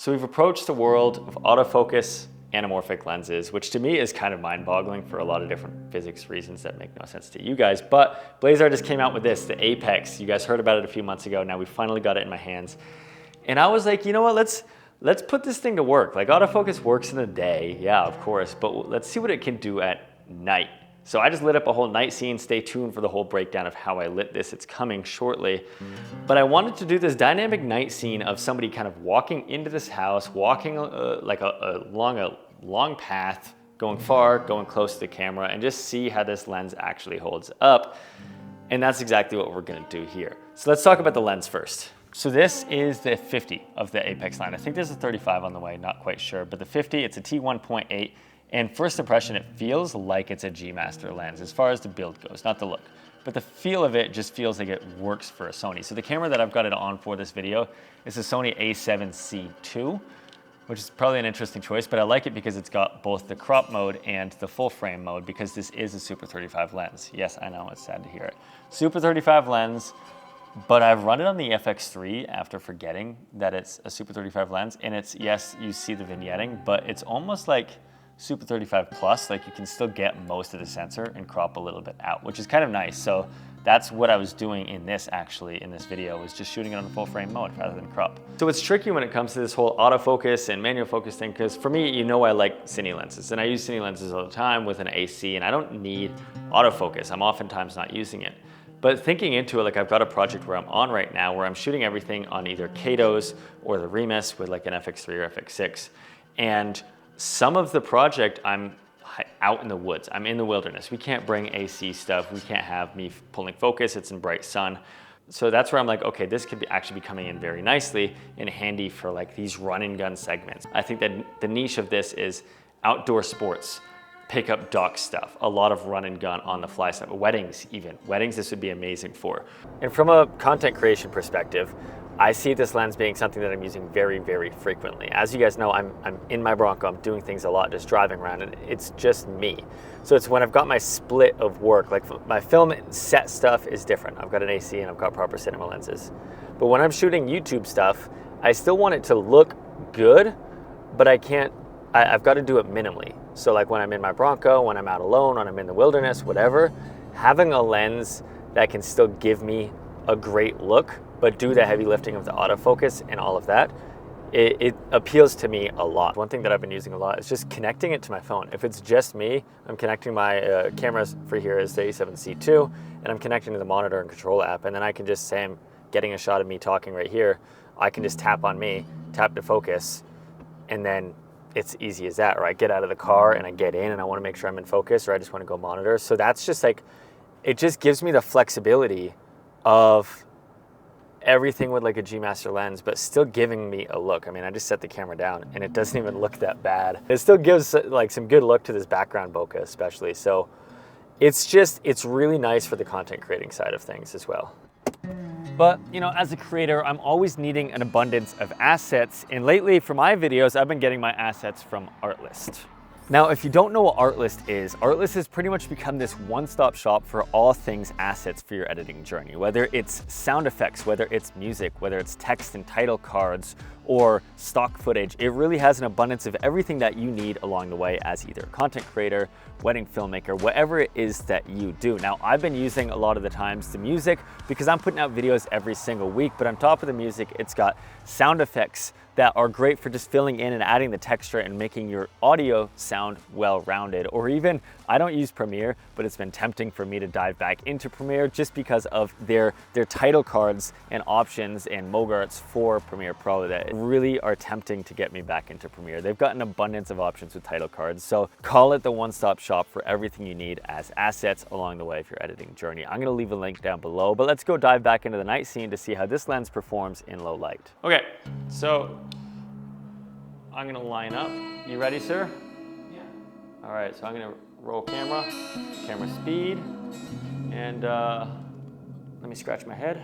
So we've approached the world of autofocus anamorphic lenses, which to me is kind of mind-boggling for a lot of different physics reasons that make no sense to you guys. But Blazar just came out with this, the Apex. You guys heard about it a few months ago. Now we finally got it in my hands. And I was like, you know what, let's put this thing to work. Like autofocus works in the day, yeah, of course, but let's see what it can do at night. So I just lit up a whole night scene. Stay tuned for the whole breakdown of how I lit this. It's coming shortly. But I wanted to do this dynamic night scene of somebody kind of walking into this house, walking along a long path, going far, going close to the camera, and just see how this lens actually holds up. And that's exactly what we're gonna do here. So let's talk about the lens first. So this is the 50 of the Apex line. I think there's a 35 on the way, not quite sure, but the 50, it's a T1.8. And first impression, it feels like it's a G Master lens as far as the build goes, not the look. But the feel of it just feels like it works for a Sony. So the camera that I've got it on for this video is a Sony a7C II, which is probably an interesting choice, but I like it because it's got both the crop mode and the full frame mode because this is a Super 35 lens. Yes, I know, it's sad to hear it. Super 35 lens, but I've run it on the FX3 after forgetting that it's a Super 35 lens. And it's, yes, you see the vignetting, but it's almost like Super 35 Plus, like you can still get most of the sensor and crop a little bit out, which is kind of nice. So that's what I was doing in this video, was just shooting it on the full frame mode rather than crop. So it's tricky when it comes to this whole autofocus and manual focus thing, because for me, you know I like cine lenses, and I use cine lenses all the time with an AC, and I don't need autofocus. I'm oftentimes not using it. But thinking into it, like I've got a project where I'm on right now where I'm shooting everything on either Katos or the Remus with like an FX3 or FX6. And some of the project, I'm out in the woods. I'm in the wilderness. We can't bring AC stuff. We can't have me pulling focus. It's in bright sun. So that's where I'm like, okay, this could actually be coming in very nicely and handy for like these run and gun segments. I think that the niche of this is outdoor sports, pick up dock stuff, a lot of run and gun on the fly stuff, weddings even. Weddings this would be amazing for. And from a content creation perspective, I see this lens being something that I'm using very, very frequently. As you guys know, I'm in my Bronco, I'm doing things a lot, just driving around, and it's just me. So it's when I've got my split of work, like my film set stuff is different. I've got an AC and I've got proper cinema lenses. But when I'm shooting YouTube stuff, I still want it to look good, but I've got to do it minimally. So like when I'm in my Bronco, when I'm out alone, when I'm in the wilderness, whatever, having a lens that can still give me a great look, but do the heavy lifting of the autofocus and all of that, it appeals to me a lot. One thing that I've been using a lot is just connecting it to my phone. If it's just me, I'm connecting my cameras for here is the a7C II, and I'm connecting to the monitor and control app, and then I can just say I'm getting a shot of me talking right here. I can just tap on me, tap to focus, and then it's easy as that, or I get out of the car and I get in and I want to make sure I'm in focus, or I just want to go monitor. So that's just like, it just gives me the flexibility of everything with like a G Master lens, but still giving me a look. I mean, I just set the camera down and it doesn't even look that bad. It still gives like some good look to this background bokeh especially. So it's really nice for the content creating side of things as well. But, you know, as a creator, I'm always needing an abundance of assets. And lately for my videos, I've been getting my assets from Artlist. Now, if you don't know what Artlist has pretty much become this one-stop shop for all things assets for your editing journey. Whether it's sound effects, whether it's music, whether it's text and title cards, or stock footage, it really has an abundance of everything that you need along the way as either a content creator, wedding filmmaker, whatever it is that you do. Now, I've been using a lot of the times the music because I'm putting out videos every single week, but on top of the music, it's got sound effects that are great for just filling in and adding the texture and making your audio sound well-rounded. Or even, I don't use Premiere, but it's been tempting for me to dive back into Premiere just because of their title cards and options and Mogarts for Premiere Pro that really are tempting to get me back into Premiere. They've got an abundance of options with title cards, so call it the one-stop shop for everything you need as assets along the way of your editing journey. I'm gonna leave a link down below, but let's go dive back into the night scene to see how this lens performs in low light. Okay, so I'm gonna line up. You ready, sir? Yeah. All right, so I'm gonna roll camera speed, and let me scratch my head.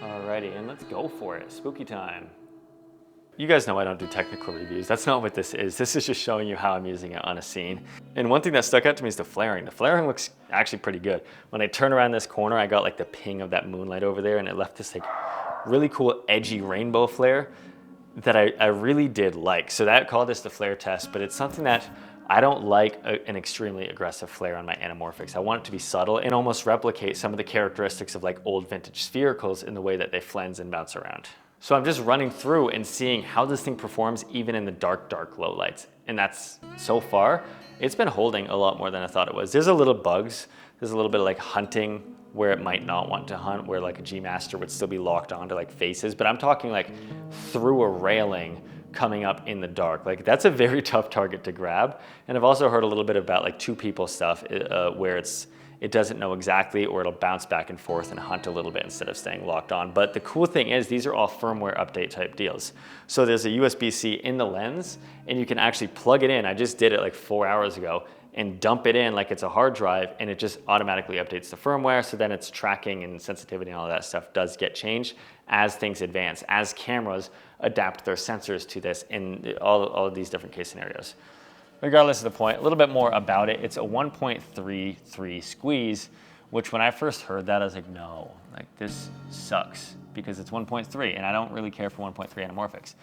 Alrighty, and let's go for it. Spooky time. You guys know I don't do technical reviews. That's not what this is. This is just showing you how I'm using it on a scene. And one thing that stuck out to me is the flaring. The flaring looks actually pretty good. When I turn around this corner, I got like the ping of that moonlight over there, and it left this like really cool edgy rainbow flare that I really did like. So that called this the flare test, but it's something that I don't like an extremely aggressive flare on my anamorphics. I want it to be subtle and almost replicate some of the characteristics of like old vintage sphericals in the way that they flange and bounce around. So I'm just running through and seeing how this thing performs even in the dark low lights. And that's, so far, it's been holding a lot more than I thought it was. There's a little bugs. There's a little bit of like hunting where it might not want to hunt, where like a G Master would still be locked onto like faces. But I'm talking like through a railing coming up in the dark. Like that's a very tough target to grab. And I've also heard a little bit about like two people stuff where it doesn't know exactly, or it'll bounce back and forth and hunt a little bit instead of staying locked on. But the cool thing is these are all firmware update type deals. So there's a USB-C in the lens and you can actually plug it in. I just did it like 4 hours ago and dump it in like it's a hard drive, and it just automatically updates the firmware. So then its tracking and sensitivity and all that stuff does get changed as things advance, as cameras adapt their sensors to this in all of these different case scenarios. Regardless of the point, a little bit more about it. It's a 1.33 squeeze, which when I first heard that, I was like, no, like this sucks because it's 1.3 and I don't really care for 1.3 anamorphics.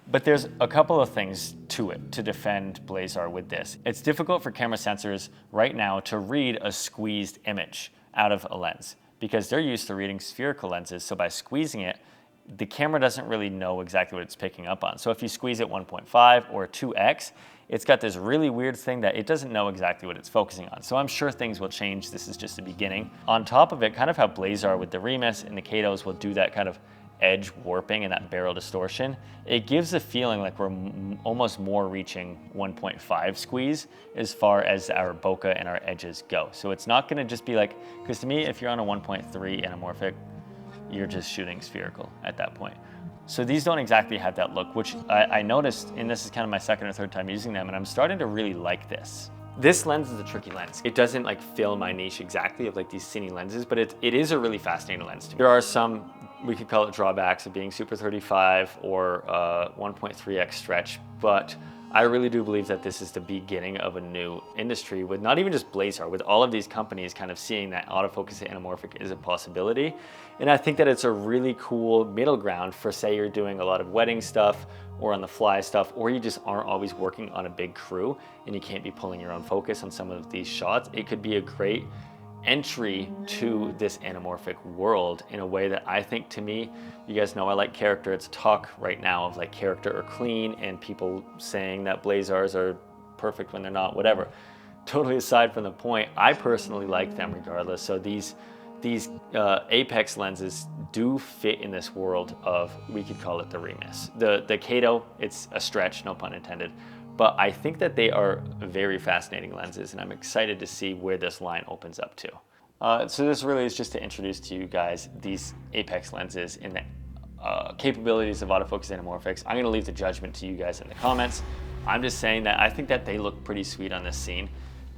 But there's a couple of things to it to defend Blazar with this. It's difficult for camera sensors right now to read a squeezed image out of a lens because they're used to reading spherical lenses. So by squeezing it, the camera doesn't really know exactly what it's picking up on. So if you squeeze it 1.5 or 2x, it's got this really weird thing that it doesn't know exactly what it's focusing on. So I'm sure things will change. This is just the beginning. On top of it, kind of how Blazar with the Remus and the Katos will do that kind of edge warping and that barrel distortion, it gives a feeling like we're almost more reaching 1.5 squeeze as far as our bokeh and our edges go. So it's not gonna just be like, because to me, if you're on a 1.3 anamorphic, you're just shooting spherical at that point. So these don't exactly have that look, which I noticed, and this is kind of my second or third time using them, and I'm starting to really like this. This lens is a tricky lens. It doesn't like fill my niche exactly of like these cine lenses, but it is a really fascinating lens to me. There are some, we could call it drawbacks of being super 35 or 1.3x stretch, but I really do believe that this is the beginning of a new industry with not even just Blazar, with all of these companies kind of seeing that autofocus anamorphic is a possibility. And I think that it's a really cool middle ground for, say you're doing a lot of wedding stuff or on the fly stuff, or you just aren't always working on a big crew and you can't be pulling your own focus on some of these shots. It could be a great entry to this anamorphic world in a way that I think, to me, you guys know I like character. It's talk right now of like character or clean and people saying that Blazars are perfect when they're not, whatever. Totally aside from the point, I personally like them regardless. So these Apex lenses do fit in this world of, we could call it the Remus. The Kato, it's a stretch, no pun intended. But I think that they are very fascinating lenses, and I'm excited to see where this line opens up to. So this really is just to introduce to you guys these Apex lenses and the capabilities of autofocus anamorphics. I'm gonna leave the judgment to you guys in the comments. I'm just saying that I think that they look pretty sweet on this scene,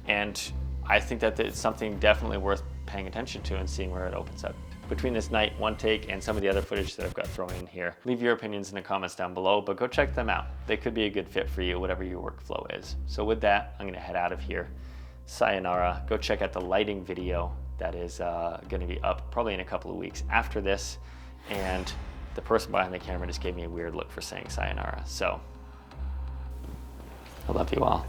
and I think that it's something definitely worth paying attention to and seeing where it opens up. Between this night one take and some of the other footage that I've got thrown in here, leave your opinions in the comments down below, but go check them out. They could be a good fit for you, whatever your workflow is. So with that, I'm gonna head out of here. Sayonara. Go check out the lighting video that is gonna be up probably in a couple of weeks after this. And the person behind the camera just gave me a weird look for saying sayonara. So I love you all.